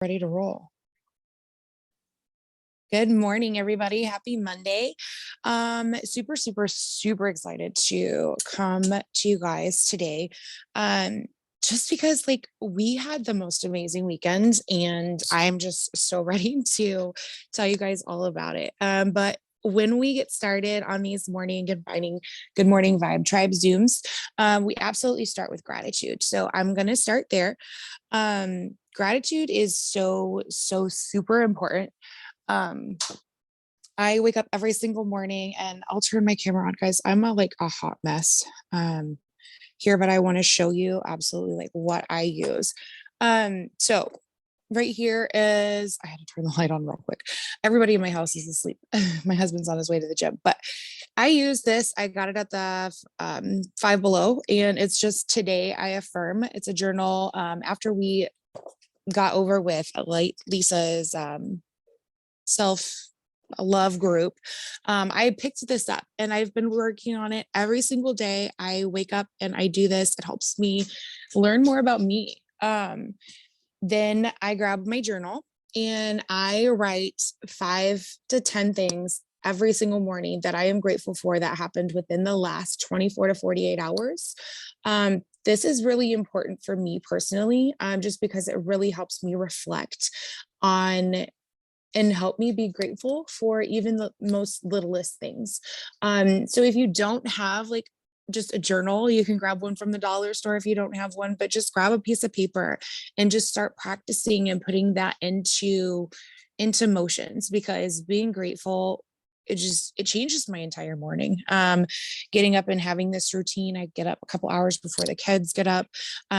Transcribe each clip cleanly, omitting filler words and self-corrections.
Ready to roll. Good morning, everybody. Happy Monday. Super excited to come to you guys today. Um, just because we had the most amazing weekend and I'm just so ready to tell you guys all about it. But when we get started on these good morning vibe tribe Zooms, we absolutely start with gratitude. So I'm going to start there. Gratitude is so super important. um I wake up every single morning and I'll turn my camera on, guys. I'm a hot mess here, but I want to show you absolutely what I use. So right here is, I had to turn the light on real quick. Everybody in my house is asleep. My husband's on his way to the gym, but I use this. I got it at the Five Below, and it's just today I affirm. It's a journal. After we got over with Lisa's self love group, I picked this up and I've been working on it every single day. I wake up and I do this. It helps me learn more about me. Then I grab my journal and I write 5 to 10 things every single morning that I am grateful for that happened within the last 24 to 48 hours. This is really important for me personally, just because it really helps me reflect on and help me be grateful for even the most littlest things. So if you don't have just a journal, you can grab one from the dollar store if you don't have one, but just grab a piece of paper and just start practicing and putting that into motions, because being grateful, it changes my entire morning. Getting up and having this routine, I get up a couple hours before the kids get up,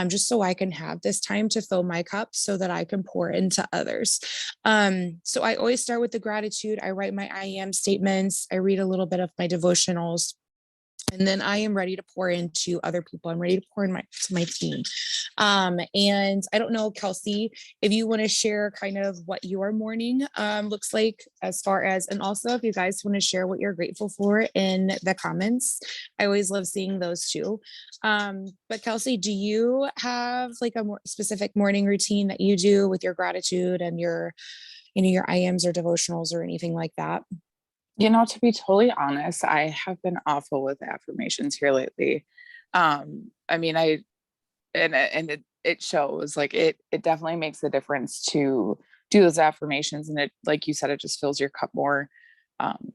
just so I can have this time to fill my cup so that I can pour into others. So I always start with the gratitude. I write my I am statements. I read a little bit of my devotionals, and then I am ready to pour into other people. I'm ready to pour to my team. And I don't know, Kelsey, if you want to share kind of what your morning looks like, as far as, and also if you guys want to share what you're grateful for in the comments. I always love seeing those too. But Kelsey, do you have a more specific morning routine that you do with your gratitude and your IMs or devotionals or anything like that? To be totally honest, I have been awful with affirmations here lately. I mean, it shows, it definitely makes a difference to do those affirmations. And it, like you said, it just fills your cup more,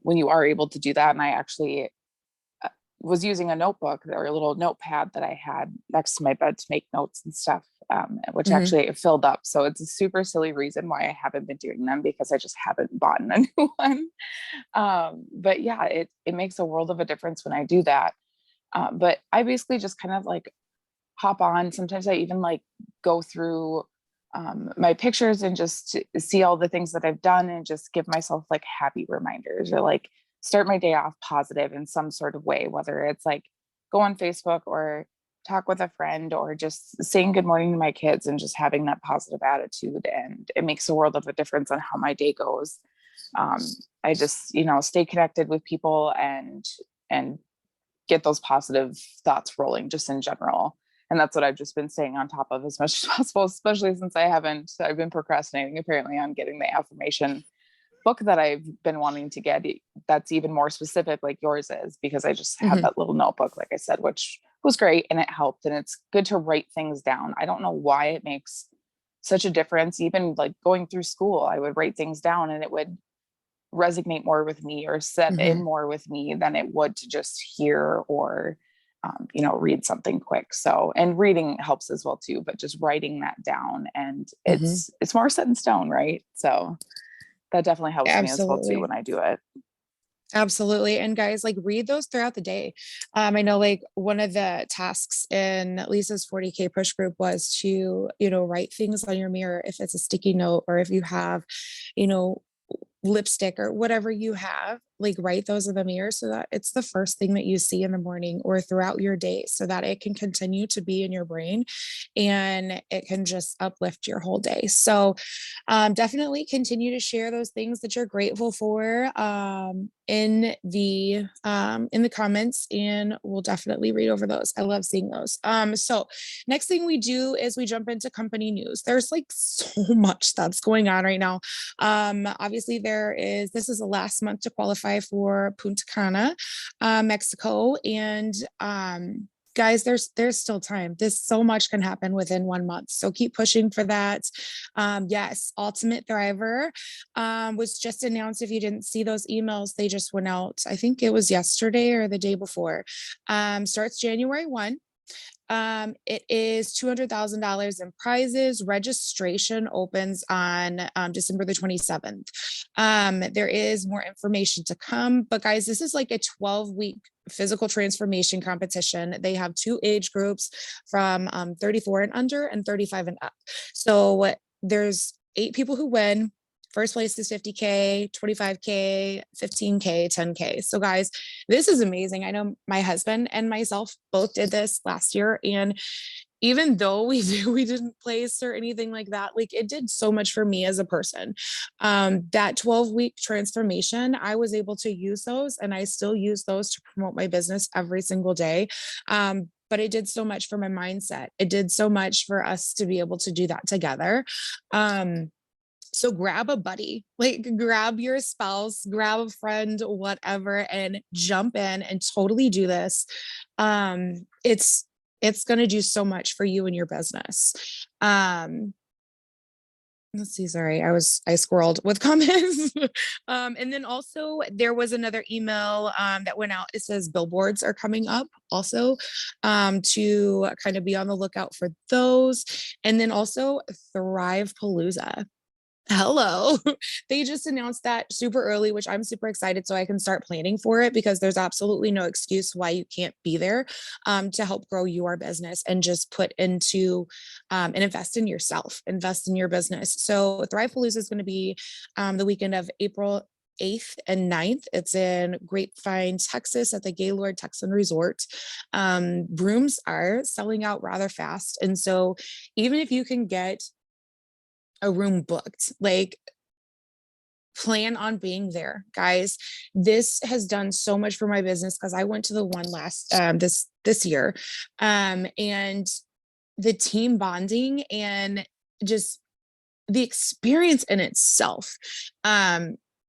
when you are able to do that. And I actually was using a notebook or a little notepad that I had next to my bed to make notes and stuff, which Mhm. actually it filled up. So it's a super silly reason why I haven't been doing them, because I just haven't bought a new one. But yeah, it makes a world of a difference when I do that. But I basically just kind of hop on. Sometimes I even go through my pictures and just see all the things that I've done and just give myself happy reminders, or start my day off positive in some sort of way, whether it's go on Facebook or talk with a friend or just saying good morning to my kids and just having that positive attitude. And it makes a world of a difference on how my day goes. I just, stay connected with people and get those positive thoughts rolling just in general. And that's what I've just been staying on top of as much as possible, especially since I've been procrastinating apparently on getting the affirmation book that I've been wanting to get, that's even more specific like yours is, because I just had Mhm. that little notebook, like I said, which was great and it helped. And it's good to write things down. I don't know why it makes such a difference. Even going through school, I would write things down and it would resonate more with me or set in Mhm. more with me than it would to just hear or read something quick. So, and reading helps as well too, but just writing that down, and Mhm. it's more set in stone, right? So that definitely helps me as well too Absolutely. when I do it. Absolutely. And guys, read those throughout the day. I know one of the tasks in Lisa's 40K push group was to, write things on your mirror, if it's a sticky note or if you have, you know, lipstick or whatever you have, write those in the mirror so that it's the first thing that you see in the morning or throughout your day, so that it can continue to be in your brain and it can just uplift your whole day. So Definitely continue to share those things that you're grateful for in the comments, and we'll definitely read over those. I love seeing those. So next thing we do is we jump into company news. There's like so much that's going on right now. Obviously, this is the last month to qualify for Punta Cana, Mexico, and guys, there's still time. This so much can happen within 1 month. So keep pushing for that. Yes, Ultimate Thriver was just announced. If you didn't see those emails, they just went out. I think it was yesterday or the day before. Starts January 1. It is $200,000 in prizes. Registration opens on December the 27th. There is more information to come, but guys, this is like a 12-week physical transformation competition. They have two age groups from 34 and under and 35 and up. So there's 8 people who win. First place is 50K, 25K, 15K, 10K. So guys, this is amazing. I know my husband and myself both did this last year. And even though we didn't place or anything like that, like it did so much for me as a person. That 12-week transformation, I was able to use those, and I still use those to promote my business every single day. But it did so much for my mindset. It did so much for us to be able to do that together. So grab a buddy, like grab your spouse, grab a friend, whatever, and jump in and totally do this. It's going to do so much for you and your business. Let's see, sorry, I squirreled with comments. And then also there was another email that went out. It says billboards are coming up also, to kind of be on the lookout for those. And then also Thrive Palooza. Hello. They just announced that super early, which I'm super excited so I can start planning for it, because there's absolutely no excuse why you can't be there to help grow your business and just put into and invest in yourself, invest in your business. So Thrive Palooza is going to be the weekend of April 8th and 9th. It's in Grapevine, Texas at the Gaylord Texan Resort. Rooms are selling out rather fast. And so even if you can get a room booked, like plan on being there, guys. This has done so much for my business because I went to the one last this year, and the team bonding and just the experience in itself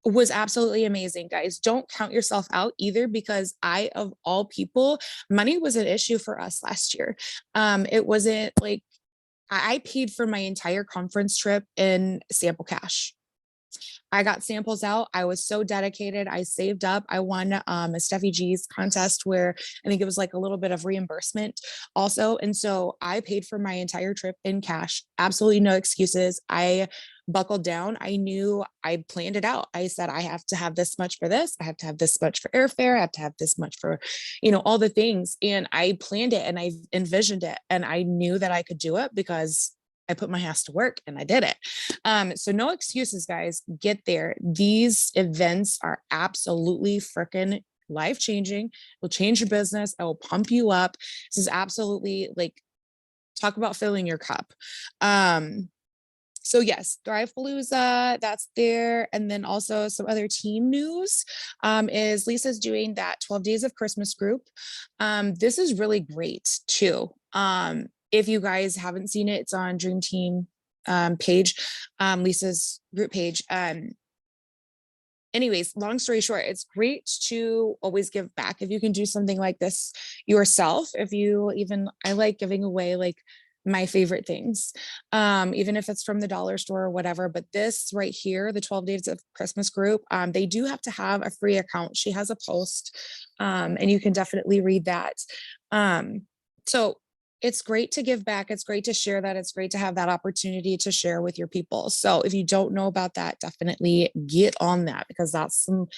was absolutely amazing. Guys, don't count yourself out either, because I, of all people, money was an issue for us last year. It wasn't like I paid for my entire conference trip in sample cash. I got samples out. I was so dedicated. I saved up. I won a Steffi G's contest where I think it was like a little bit of reimbursement also. And so I paid for my entire trip in cash. Absolutely no excuses. I buckled down. I knew I planned it out. I said, I have to have this much for this. I have to have this much for airfare. I have to have this much for, all the things. And I planned it and I envisioned it, and I knew that I could do it because I put my ass to work and I did it. So no excuses, guys. Get there. These events are absolutely freaking life changing. Will change your business. It will pump you up. This is absolutely like, talk about filling your cup. So yes, Thrive Palooza, that's there. And then also some other team news is Lisa's doing that 12 Days of Christmas group. This is really great too. If you guys haven't seen it, it's on Dream Team page, Lisa's group page. Anyways, long story short, it's great to always give back. If you can do something like this yourself, I like giving away like my favorite things, even if it's from the dollar store or whatever. But this right here, the 12 Days of Christmas group, they do have to have a free account. She has a post, and you can definitely read that. So it's great to give back. It's great to share that. It's great to have that opportunity to share with your people. So if you don't know about that, definitely get on that, because that's some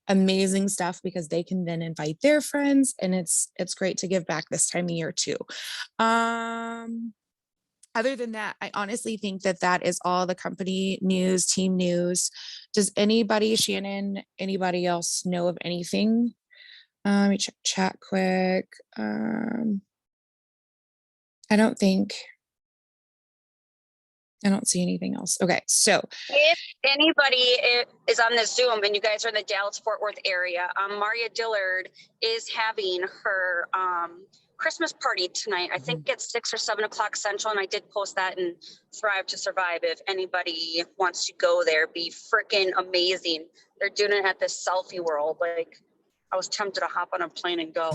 amazing stuff, because they can then invite their friends, and it's great to give back this time of year too. Other than that, I honestly think that is all the company news, team news. Does anybody, Shannon, anybody else know of anything? Let me check chat quick. I don't think. I don't see anything else. Okay. So If anybody is on this Zoom and you guys are in the Dallas Fort Worth area, Maria Dillard is having her Christmas party tonight. I think it's 6 or 7 o'clock Central, and I did post that in Thrive to Survive. If anybody wants to go there, be freaking amazing. They're doing it at this selfie world. Like, I was tempted to hop on a plane and go.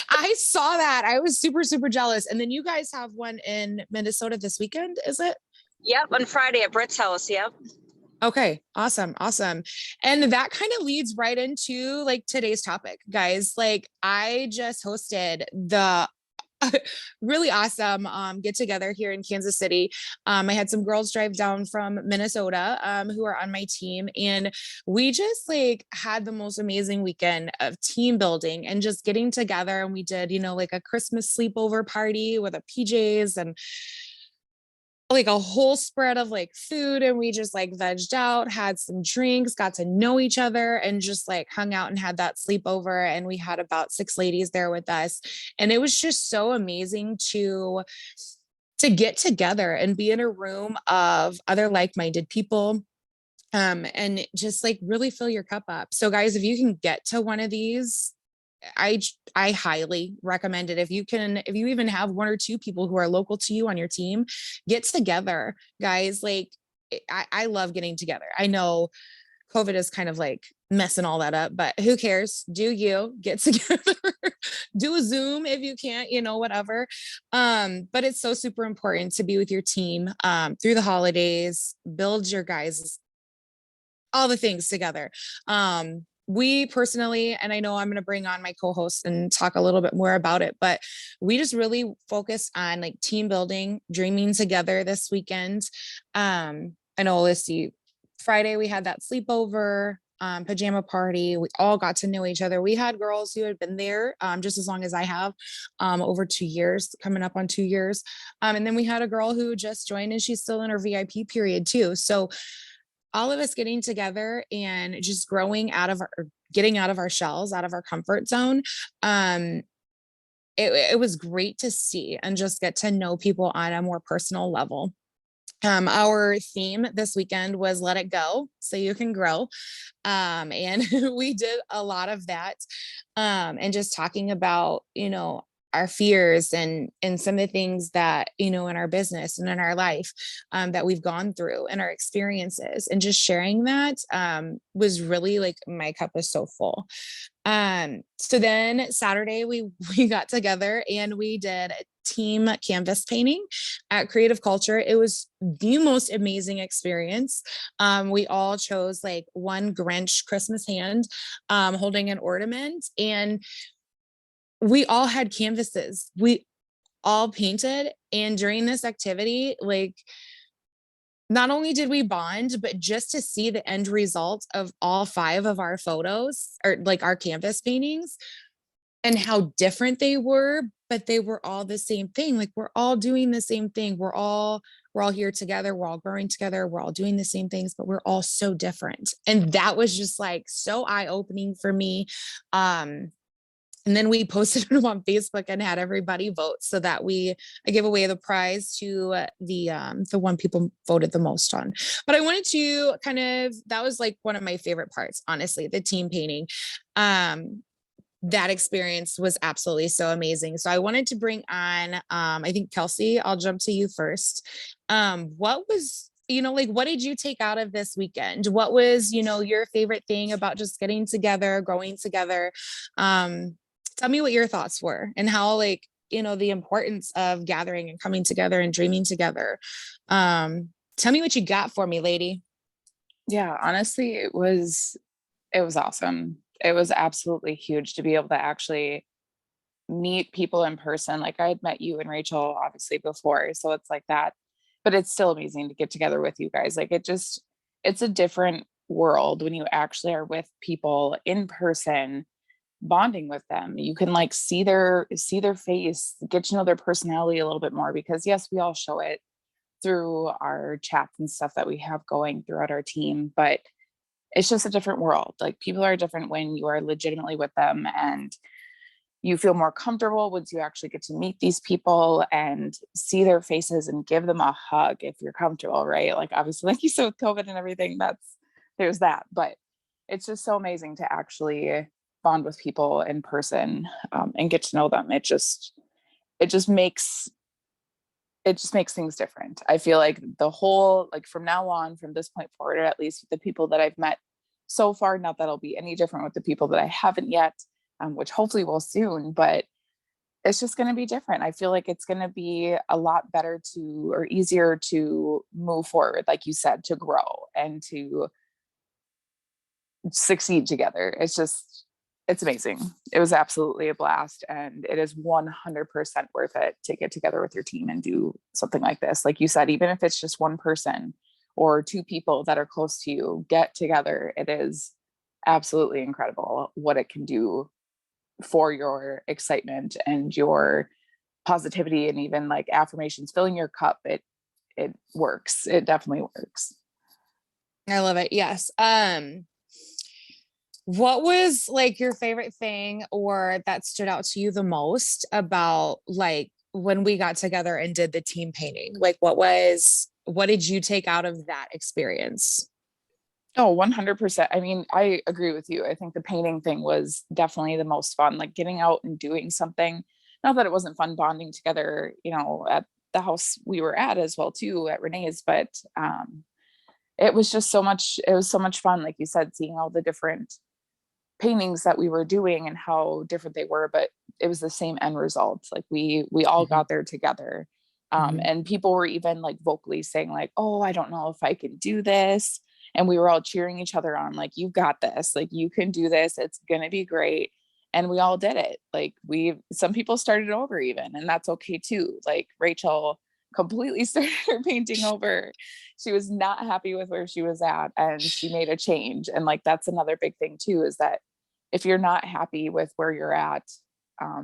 I saw that. I was super, super jealous. And then you guys have one in Minnesota this weekend, is it? Yep, on Friday at Britt's house. Yep. Okay, awesome, awesome. And that kind of leads right into like today's topic, guys. Like I just hosted the really awesome get together here in Kansas City. I had some girls drive down from Minnesota who are on my team, and we just like had the most amazing weekend of team building and just getting together. And we did, like a Christmas sleepover party with a PJs and like a whole spread of like food, and we just like vegged out, had some drinks, got to know each other, and just like hung out and had that sleepover. And we had about 6 ladies there with us, and it was just so amazing to get together and be in a room of other like-minded people, and just like really fill your cup up. So guys, if you can get to one of these, I highly recommend it. If you even have one or two people who are local to you on your team, get together, guys. Like I love getting together. I know COVID is kind of like messing all that up, but who cares? Do you get together? Do a Zoom if you can't, whatever. But it's so super important to be with your team through the holidays, build your guys all the things together. We personally, and I know I'm going to bring on my co-host and talk a little bit more about it, but we just really focus on like team building, dreaming together this weekend. I know, let's see, Friday we had that sleepover, pajama party. We all got to know each other. We had girls who had been there just as long as I have, over 2 years, coming up on 2 years. And then we had a girl who just joined, and she's still in her VIP period too. So all of us getting together and just getting out of our shells, out of our comfort zone. Um, it was great to see and just get to know people on a more personal level. Our theme this weekend was let it go so you can grow. And we did a lot of that. And just talking about, our fears and some of the things that, in our business and in our life, that we've gone through and our experiences, and just sharing that, was really like my cup is so full. So then Saturday we got together and we did a team canvas painting at Creative Culture. It was the most amazing experience. We all chose like one Grinch Christmas hand, holding an ornament, and we all had canvases. We all painted, and during this activity, like not only did we bond, but just to see the end result of all 5 of our photos, or like our canvas paintings, and how different they were, but they were all the same thing. Like we're all doing the same thing. We're all here together. We're all growing together. We're all doing the same things, but we're all so different. And that was just like so eye-opening for me. And then we posted it on Facebook and had everybody vote, so that I gave away the prize to the one people voted the most on. But I wanted to that was like one of my favorite parts, honestly, the team painting. That experience was absolutely so amazing. So I wanted to bring on, I think Kelsey, I'll jump to you first. What was, like, what did you take out of this weekend? What was, your favorite thing about just getting together, growing together? Tell me what your thoughts were, and how, like, the importance of gathering and coming together and dreaming together. Tell me what you got for me, lady. Yeah, honestly, it was awesome. It was absolutely huge to be able to actually meet people in person. Like, I had met you and Rachel obviously before, so it's like that, but it's still amazing to get together with you guys. Like, it's a different world when you actually are with people in person, bonding with them. You can like see their face, get to know their personality a little bit more, because yes, we all show it through our chats and stuff that we have going throughout our team, but it's just a different world. Like, people are different when you are legitimately with them, and you feel more comfortable once you actually get to meet these people and see their faces and give them a hug if you're comfortable, right? Like obviously, like you said with COVID and everything, there's that, but it's just so amazing to actually bond with people in person, and get to know them. It just makes things different. I feel like the whole, like from now on, from this point forward, or at least the people that I've met so far, not that it'll be any different with the people that I haven't yet, which hopefully will soon, but it's just going to be different. I feel like it's going to be a lot better or easier to move forward, like you said, to grow and to succeed together. It's amazing. It was absolutely a blast, and it is 100% worth it to get together with your team and do something like this. Like you said, even if it's just one person or two people that are close to you, get together. It is absolutely incredible what it can do for your excitement and your positivity, and even like affirmations, filling your cup. It works. It definitely works. I love it. Yes. What was like your favorite thing or that stood out to you the most about like when we got together and did the team painting? Like what did you take out of that experience? Oh, 100%. I mean, I agree with you. I think the painting thing was definitely the most fun, like getting out and doing something. Not that it wasn't fun bonding together, at the house we were at as well too, at Renee's, but it was just it was so much fun. Like you said, seeing all the different paintings that we were doing and how different they were, but it was the same end result. Like we all got there together. And people were even like vocally saying like, oh, I don't know if I can do this. And we were all cheering each other on, like, you got this, like, you can do this. It's going to be great. And we all did it. Like some people started over even, and that's okay too. Like Rachel completely started her painting over. She was not happy with where she was at, and she made a change. And like, that's another big thing too, is that if you're not happy with where you're at, I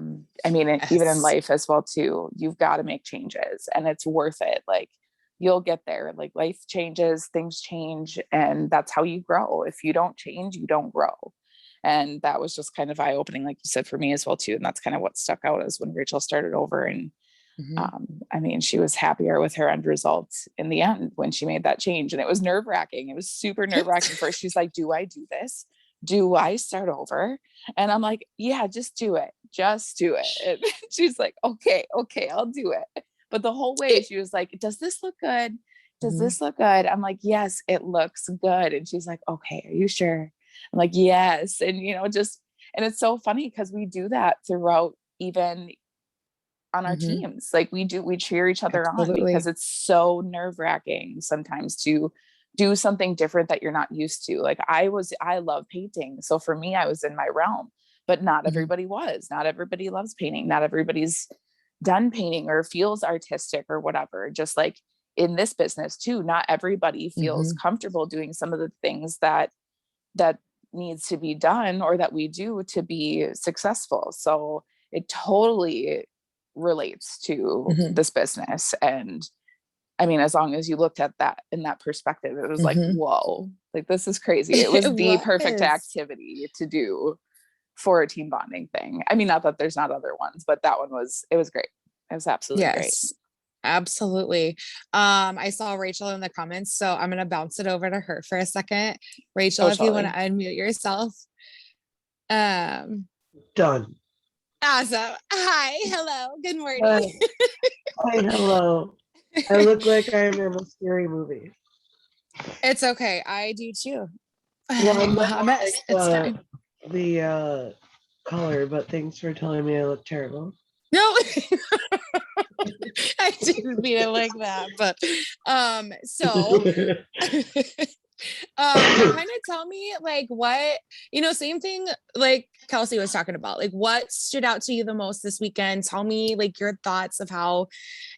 mean, even in life as well too, you've got to make changes, and it's worth it. Like you'll get there. Like life changes, things change, and that's how you grow. If you don't change, you don't grow. And that was just kind of eye-opening, like you said, for me as well too. And that's kind of what stuck out, is when Rachel started over. And I mean, she was happier with her end results in the end when she made that change. And it was nerve-wracking. It was super nerve-wracking. First, she's like, do I do this? Do I start over? And I'm like, yeah, just do it. Just do it. And she's like, okay, I'll do it. But the whole way she was like, does this look good? Does this look good? I'm like, yes, it looks good. And she's like, okay, are you sure? I'm like, yes. And, and it's so funny because we do that throughout, even on our teams. Like we cheer each other on, because it's so nerve-wracking sometimes to do something different that you're not used to. Like I love painting. So for me, I was in my realm, but not everybody was. Not everybody loves painting. Not everybody's done painting or feels artistic or whatever. Just like in this business too, not everybody feels comfortable doing some of the things that needs to be done or that we do to be successful. So it totally relates to this business. And I mean, as long as you looked at that in that perspective, it was like, whoa, like this is crazy. It was the perfect activity to do for a team bonding thing. I mean, not that there's not other ones, but that one it was great. It was absolutely great. Absolutely. I saw Rachel in the comments, so I'm going to bounce it over to her for a second. Rachel, if you want to unmute yourself. Done. Awesome. Hi. Hello. Good morning. Hi, hello. I look like I'm in a scary movie. It's okay. I do too. Well, I'm not a mess. It's fine. The color, but thanks for telling me I look terrible. No, I didn't mean it like that, but so kind of tell me like what, same thing like Kelsey was talking about, like what stood out to you the most this weekend. Tell me like your thoughts of how,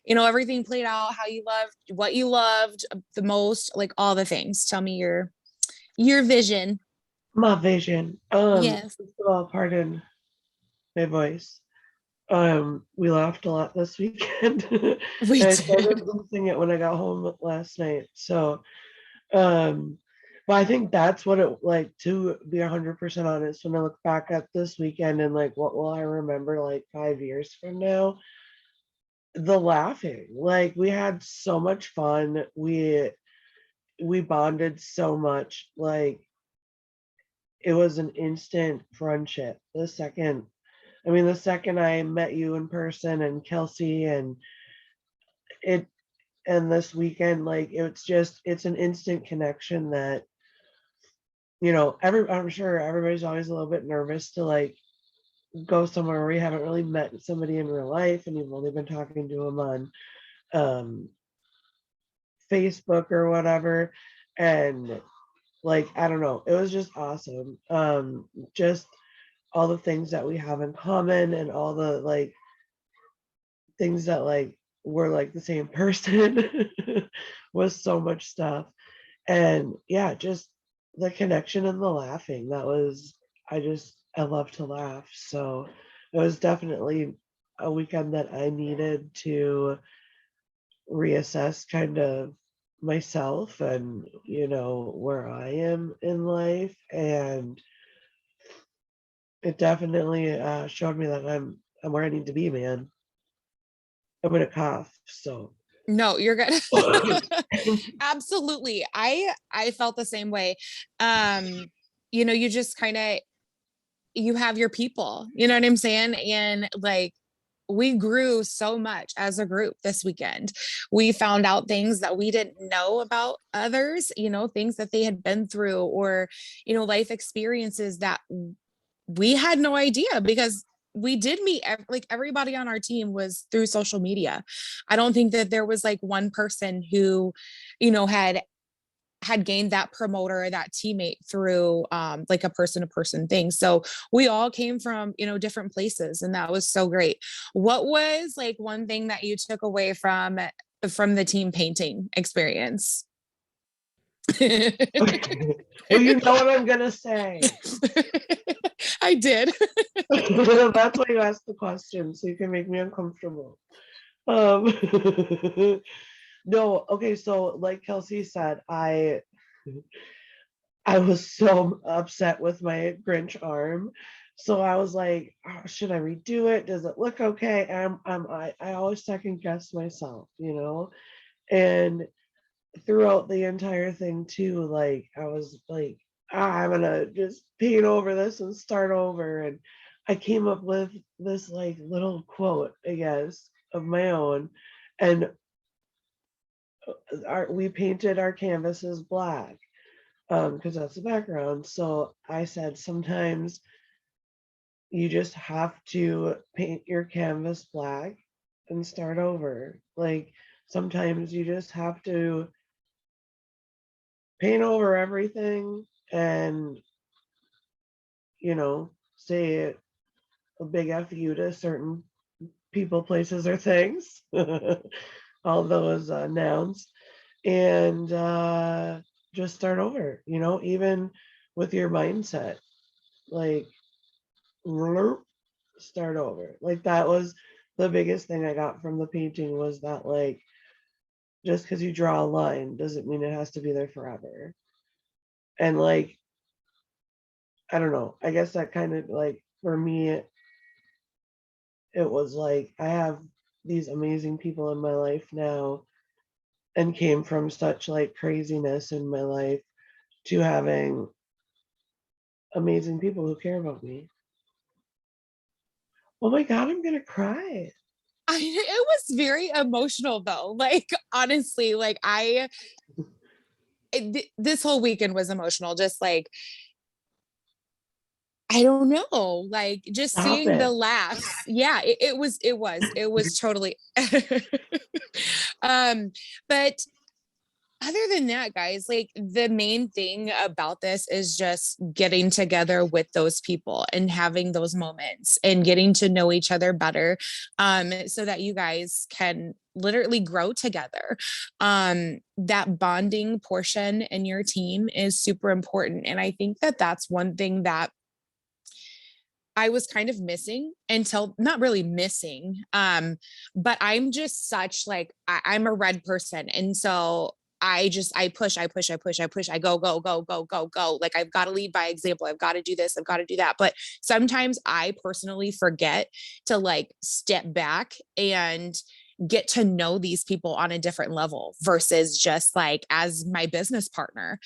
everything played out, how you loved, what you loved the most, like all the things. Tell me your vision. My vision. Yes. First of all, pardon my voice. We laughed a lot this weekend. We I did. started losing it when I got home last night. So But I think that's what it like, to be 100% honest, when I look back at this weekend and like what will I remember like 5 years from now? The laughing. Like we had so much fun. We bonded so much. Like it was an instant friendship. The second I met you in person and Kelsey and it and this weekend, like it's an instant connection that, I'm sure everybody's always a little bit nervous to like go somewhere where you haven't really met somebody in real life and you've only been talking to them on um Facebook or whatever. And like, I don't know, it was just awesome. Just all the things that we have in common and all the like things that like we're like the same person was so much stuff. And yeah, just the connection and the laughing. I love to laugh. So it was definitely a weekend that I needed to reassess kind of myself and where I am in life. And it definitely showed me that I'm where I need to be, man. I'm gonna cough. So No, you're good. Absolutely. I felt the same way. You just kind of you have your people, you know what I'm saying? And like we grew so much as a group this weekend. We found out things that we didn't know about others, things that they had been through or, life experiences that we had no idea because we did meet like everybody on our team was through social media. I don't think that there was like one person who, had gained that promoter or that teammate through like a person to person thing. So we all came from, different places and that was so great. What was like one thing that you took away from the team painting experience? well, you know what I'm gonna say. I did. That's why you asked the question, so you can make me uncomfortable. Um, no, okay, so like Kelsey said, I was so upset with my Grinch arm. So I was like, oh, should I redo it? Does it look okay? I always second guess myself, And throughout the entire thing too, like I was like, I'm gonna just paint over this and start over. And I came up with this like little quote, I guess, of my own. And we painted our canvases black because that's the background. So I said, sometimes you just have to paint your canvas black and start over. Like sometimes you just have to paint over everything and, say a big F you to certain people, places, or things, all those nouns, and just start over, even with your mindset. Like, start over. Like, that was the biggest thing I got from the painting was that, like, just because you draw a line doesn't mean it has to be there forever. And, like, I don't know. I guess that kind of, like, for me, it was like I have these amazing people in my life now and came from such like craziness in my life to having amazing people who care about me. Oh my God, I'm gonna cry. It was very emotional though. Like honestly, like this whole weekend was emotional. Just like I don't know, like just Stop seeing the it. laughs. Yeah, it was totally. um, but other than that, guys, like the main thing about this is just getting together with those people and having those moments and getting to know each other better, so that you guys can literally grow together. That bonding portion in your team is super important, and I think that that's one thing that I was kind of missing until not really missing. But I'm just such like I'm a red person. And so I push, I go. Like, I've got to lead by example. I've got to do this. I've got to do that. But sometimes I personally forget to like step back and get to know these people on a different level versus just like as my business partner.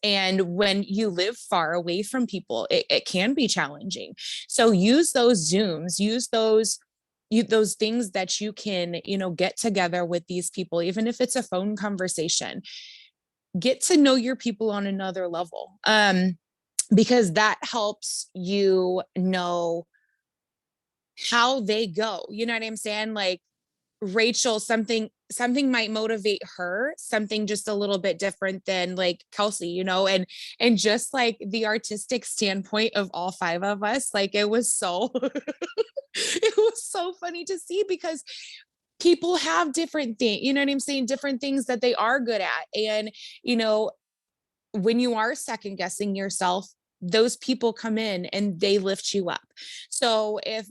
And when you live far away from people, it can be challenging. So use those Zooms, use those things that you can, get together with these people, even if it's a phone conversation. Get to know your people on another level, because that helps you know how they go. You know what I'm saying? Like, Rachel, something might motivate her, something just a little bit different than like Kelsey, and just like the artistic standpoint of all five of us, like it was so it was so funny to see because people have different things, you know what I'm saying? Different things that they are good at. And, when you are second guessing yourself, those people come in and they lift you up. So if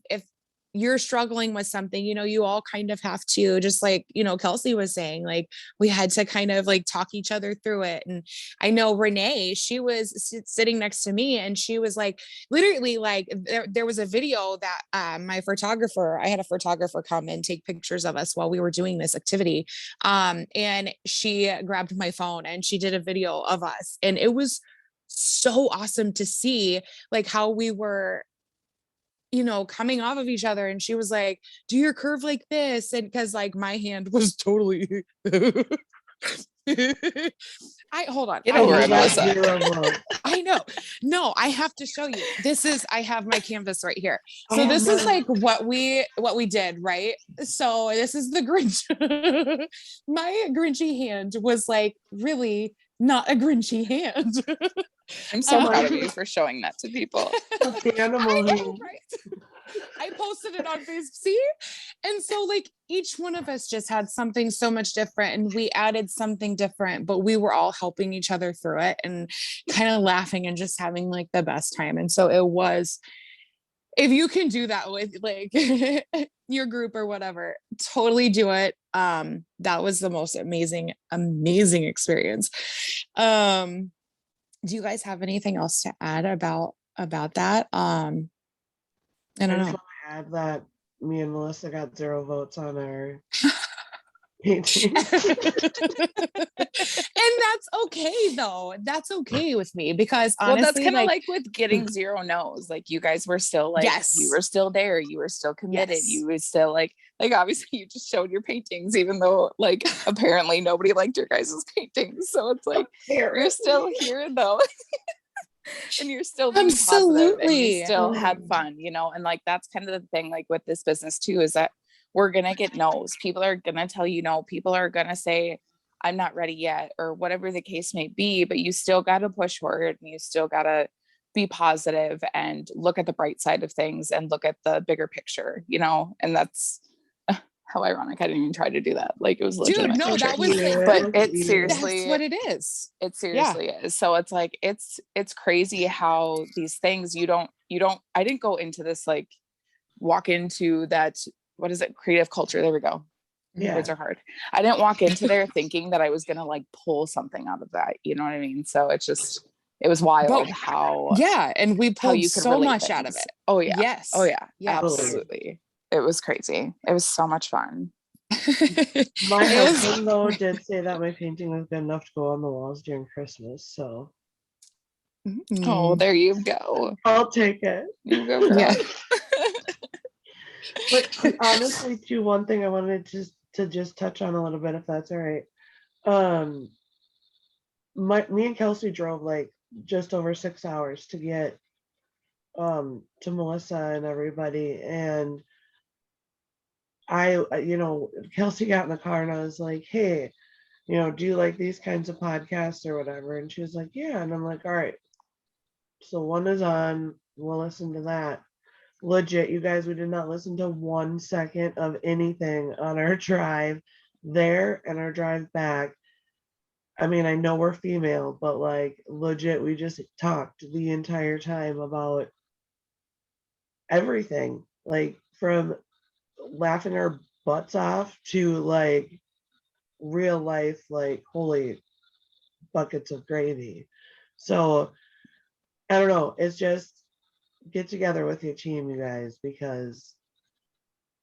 you're struggling with something, you all kind of have to, just like, Kelsey was saying, like, we had to kind of like talk each other through it. And I know Renee, she was sitting next to me and she was like, literally, like, there was a video that I had a photographer come and take pictures of us while we were doing this activity. And she grabbed my phone and she did a video of us. And it was so awesome to see like how we were, coming off of each other. And she was like, do your curve like this. And because like my hand was totally hold on. Get over it, Melissa. I know. No, I have to show you. I have my canvas right here. So Oh, this is no. like what we did, right? So this is the Grinch. My Grinchy hand was like really not a Grinchy hand. I'm so proud of you for showing that to people. The animal I know, hand. right? I posted it on Facebook. See? And so like each one of us just had something so much different and we added something different, but we were all helping each other through it and kind of laughing and just having like the best time. And so it was, if you can do that with like your group or whatever, totally do it. That was the most amazing experience. Do you guys have anything else to add about that? I don't I just know. want to add that me and Melissa got 0 votes on our painting. And that's okay though. That's okay with me because honestly, well, that's kind of like with getting 0 no's. Like you guys were still like, yes, you were still there. You were still committed. yes. You were still like obviously you just showed your paintings, even though like apparently nobody liked your guys' paintings. So it's like you're still here though. And you're still being positive and you still had fun, and like that's kind of the thing like with this business too, is that we're gonna get no's. People are gonna tell you no. People are gonna say I'm not ready yet or whatever the case may be, but you still got to push forward and you still got to be positive and look at the bright side of things and look at the bigger picture, and that's how ironic. I didn't even try to do that. Like it was legit. Dude, no, that was but it seriously, that's what it is. It seriously is. So it's like, it's crazy how these things you don't, I didn't go into this, like walk into that. What is it? Creative culture. There we go. Yeah. Words are hard. I didn't walk into there thinking that I was going to like pull something out of that. You know what I mean? So it's just, it was wild how, and we pulled so much out of it. Oh yeah. Yes. Oh yeah. Yes. Absolutely. It was crazy. It was so much fun. My husband though did say that my painting was good enough to go on the walls during Christmas. So oh, there you go. I'll take it. You go, girl. Yeah. But honestly, too, one thing I wanted to just touch on a little bit, if that's all right. Me and Kelsey drove like just over 6 hours to get to Melissa and everybody, and Kelsey got in the car and I was like, hey, do you like these kinds of podcasts or whatever? And she was like, yeah. And I'm like, all right, so one is on, we'll listen to that. Legit, you guys, we did not listen to 1 second of anything on our drive there and our drive back. I mean, I know we're female, but like legit, we just talked the entire time about everything, like from laughing our butts off to like real life, like, holy buckets of gravy. So I don't know. It's just get together with your team, you guys, because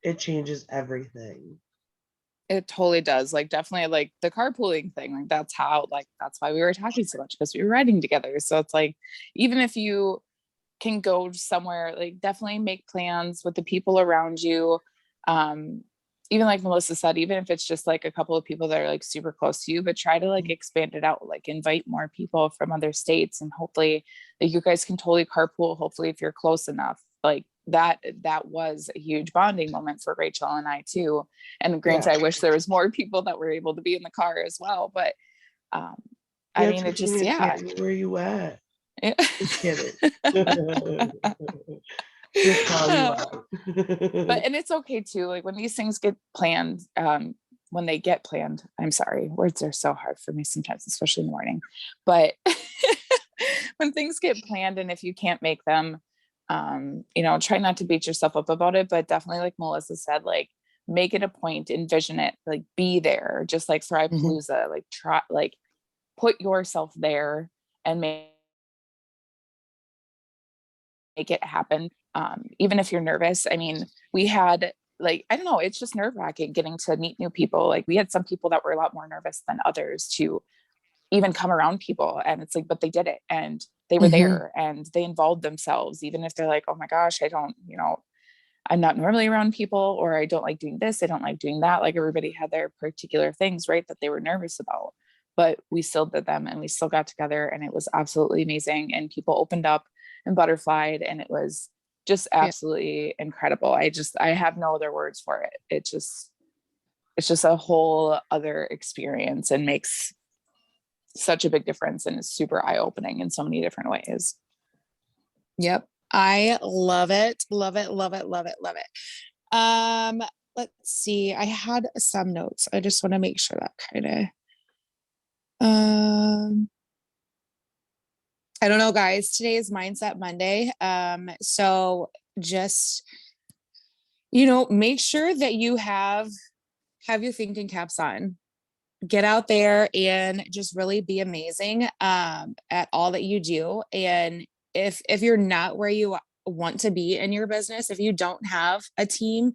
it changes everything. It totally does. Like definitely like the carpooling thing. Like that's how, like, that's why we were talking so much, because we were riding together. So it's like, even if you can go somewhere, like definitely make plans with the people around you. Um, Even like Melissa said, even if it's just like a couple of people that are like super close to you, but try to like expand it out, like invite more people from other states, and hopefully like you guys can totally carpool. Hopefully, if you're close enough, like that was a huge bonding moment for Rachel and I too. And granted, Yeah. I wish there was more people that were able to be in the car as well, but um, I Yeah, mean, it just, Tiffany and yeah. Tammy, where you at? Yeah. Just kidding. Just call you out. But and it's okay too, like when these things get planned, when they get planned, I'm sorry, words are so hard for me sometimes, especially in the morning, but when things get planned, and if you can't make them, try not to beat yourself up about it, but definitely like Melissa said, like make it a point, envision it, like be there, just like Thrive-Palooza, like try, like put yourself there and make it happen. Even if you're nervous, I mean, we had, like, I don't know, it's just nerve-wracking getting to meet new people. Like we had some people that were a lot more nervous than others to even come around people, and it's like, but they did it, and they were there, and they involved themselves, even if they're like, oh my gosh, I don't, I'm not normally around people, or I don't like doing this, I don't like doing that. Like everybody had their particular things, right, that they were nervous about, but we still did them, and we still got together, and it was absolutely amazing, and people opened up and butterflied, and it was just absolutely incredible. I have no other words for it. It's just a whole other experience, and makes such a big difference, and is super eye-opening in so many different ways. Yep. I love it. Love it. Love it. Love it. Love it. Let's see. I had some notes. I just want to make sure that I don't know, guys. Today is Mindset Monday. So just, make sure that you have your thinking caps on. Get out there and just really be amazing at all that you do. And if you're not where you want to be in your business, if you don't have a team,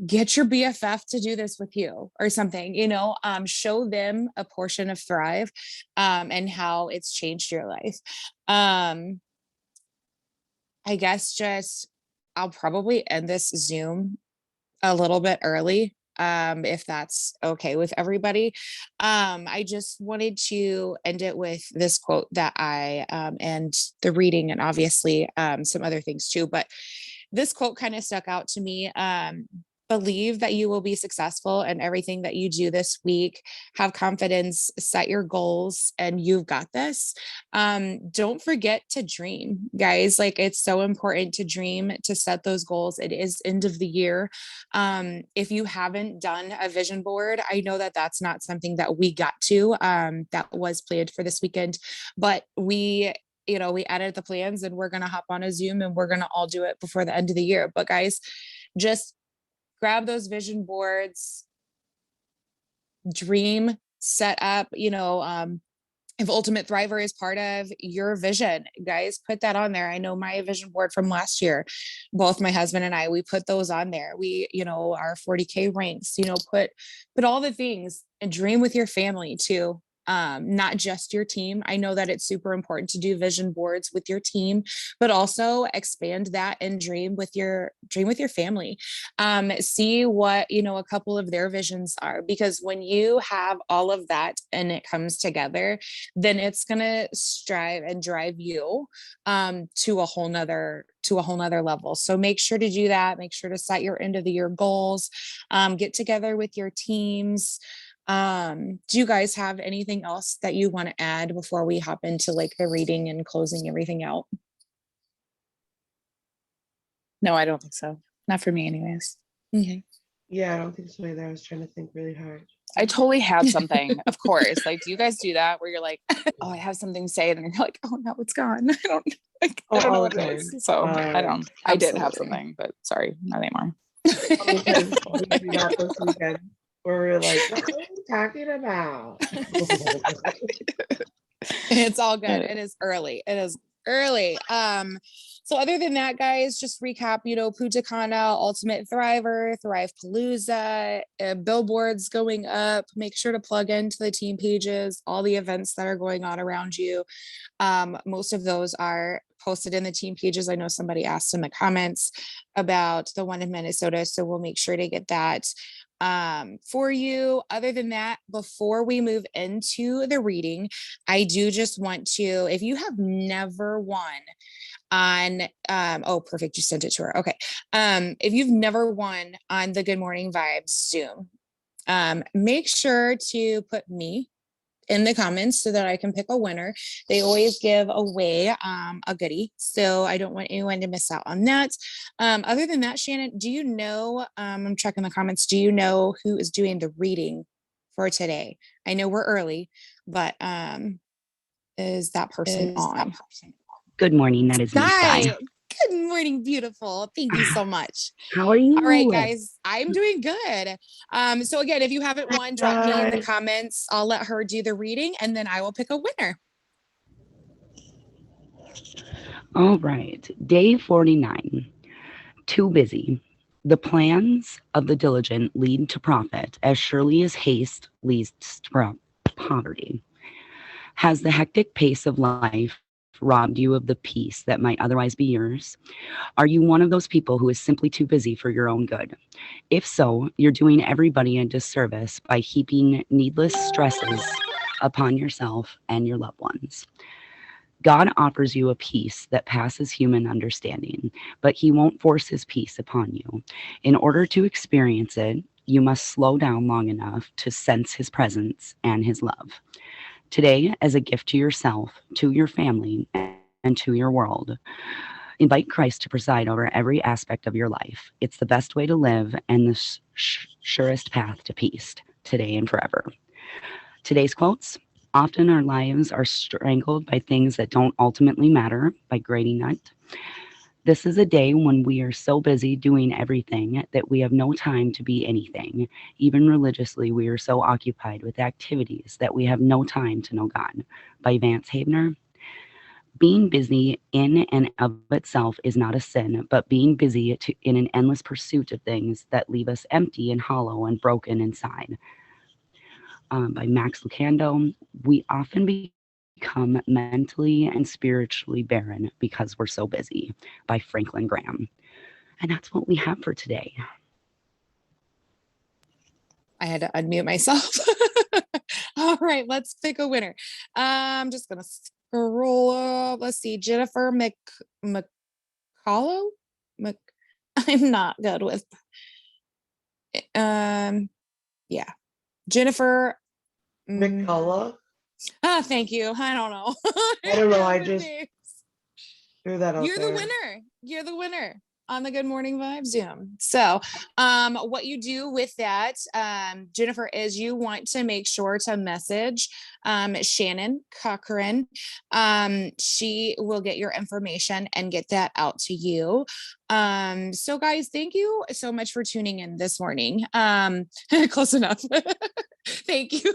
get your BFF to do this with you or something, show them a portion of Thrive and how it's changed your life. I guess I'll probably end this Zoom a little bit early, if that's okay with everybody. I just wanted to end it with this quote that and the reading, and obviously some other things too, but this quote kind of stuck out to me. Believe that you will be successful in everything that you do this week. Have confidence, set your goals, and you've got this. Don't forget to dream, guys. Like it's so important to dream, to set those goals. It is end of the year. If you haven't done a vision board, I know that that's not something that we got to, that was planned for this weekend, but we added the plans, and we're going to hop on a Zoom, and we're going to all do it before the end of the year. But guys, just grab those vision boards, dream, set up, if Ultimate Thriver is part of your vision, guys, put that on there. I know my vision board from last year, both my husband and I, we put those on there. We, our 40K ranks, put all the things, and dream with your family too. Not just your team. I know that it's super important to do vision boards with your team, but also expand that and dream with your family. See what, a couple of their visions are, because when you have all of that and it comes together, then it's going to strive and drive you to a whole nother level. So make sure to do that. Make sure to set your end of the year goals, get together with your teams. Do you guys have anything else that you want to add before we hop into like the reading and closing everything out? No, I don't think so. Not for me anyways. Okay. Yeah, I don't think so either. I was trying to think really hard. I totally had something, of course. Like, do you guys do that where you're like, oh, I have something to say, and then you're like, oh no, it's gone. I don't know what it is. So I don't. I did have something, but sorry, not anymore. Because we do that this weekend. where we're like, what are you talking about? It's all good. It is early. It is early. So other than that, guys, just recap, Punta Cana, Ultimate Thriver, Thrive Palooza, billboards going up. Make sure to plug into the team pages, all the events that are going on around you. Most of those are posted in the team pages. I know somebody asked in the comments about the one in Minnesota, so we'll make sure to get that for you. Other than that, before we move into the reading, I do just want to, if you have never won on oh, perfect, you sent it to her. Okay. If you've never won on the Good Morning Vibes Zoom, make sure to put me in the comments so that I can pick a winner. They always give away a goodie, so I don't want anyone to miss out on that. Other than that, Shannon, do you know, I'm checking the comments, do you know who is doing the reading for today? I know we're early, but is that person on? Good morning, that is me, Skye. Skye. Good morning, beautiful. Thank you so much. How are you? All right, guys, I'm doing good. So again, if you haven't won, drop me in the comments. I'll let her do the reading and then I will pick a winner. All right, day 49. Too busy. The plans of the diligent lead to profit as surely as haste leads to poverty. Has the hectic pace of life robbed you of the peace that might otherwise be yours? Are you one of those people who is simply too busy for your own good? If so, you're doing everybody a disservice by heaping needless stresses upon yourself and your loved ones. God offers you a peace that passes human understanding, but he won't force his peace upon you. In order to experience it, you must slow down long enough to sense his presence and his love. Today, as a gift to yourself, to your family, and to your world, invite Christ to preside over every aspect of your life. It's the best way to live and the surest path to peace, today and forever. Today's quotes: often our lives are strangled by things that don't ultimately matter, by Grady Nutt. This is a day when we are so busy doing everything that we have no time to be anything. Even religiously, we are so occupied with activities that we have no time to know God, by Vance Havner. Being busy in and of itself is not a sin, but being busy in an endless pursuit of things that leave us empty and hollow and broken inside. By Max Lucado. We often become mentally and spiritually barren because we're so busy, by Franklin Graham. And that's what we have for today. I had to unmute myself. All right, let's pick a winner. I'm just gonna scroll up. Let's see, Jennifer McCullough. I'm not good with. Yeah, Jennifer McCullough. Thank you. I don't know. I don't know. I just threw that out You're there. the winner. You're the winner on the Good Morning Vibes Zoom. So what you do with that, Jennifer, is you want to make sure to message Shannon Cochran. She will get your information and get that out to you. So guys, thank you so much for tuning in this morning. Close enough. Thank you.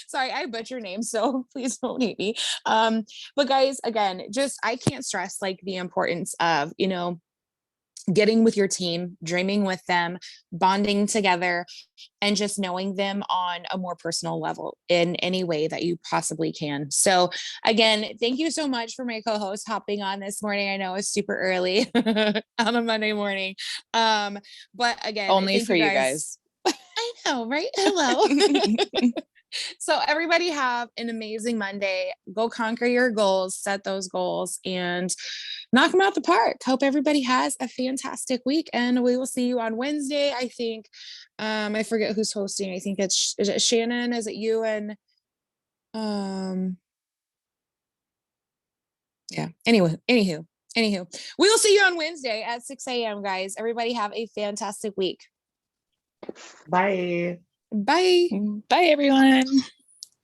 Sorry, I butcher your name, so please don't hate me. But guys, again, just I can't stress like the importance of, getting with your team, dreaming with them, bonding together, and just knowing them on a more personal level in any way that you possibly can. So again, thank you so much for my co-host hopping on this morning. I know it's super early on a Monday morning. But again, only for you guys. I know, right? Hello. So everybody have an amazing Monday. Go conquer your goals, set those goals, and knock them out the park. Hope everybody has a fantastic week, and we will see you on Wednesday. I think, I forget who's hosting. I think is it Shannon? Is it you and, yeah. Anywho, we will see you on Wednesday at 6 a.m. guys. Everybody have a fantastic week. Bye. Bye. Bye, everyone.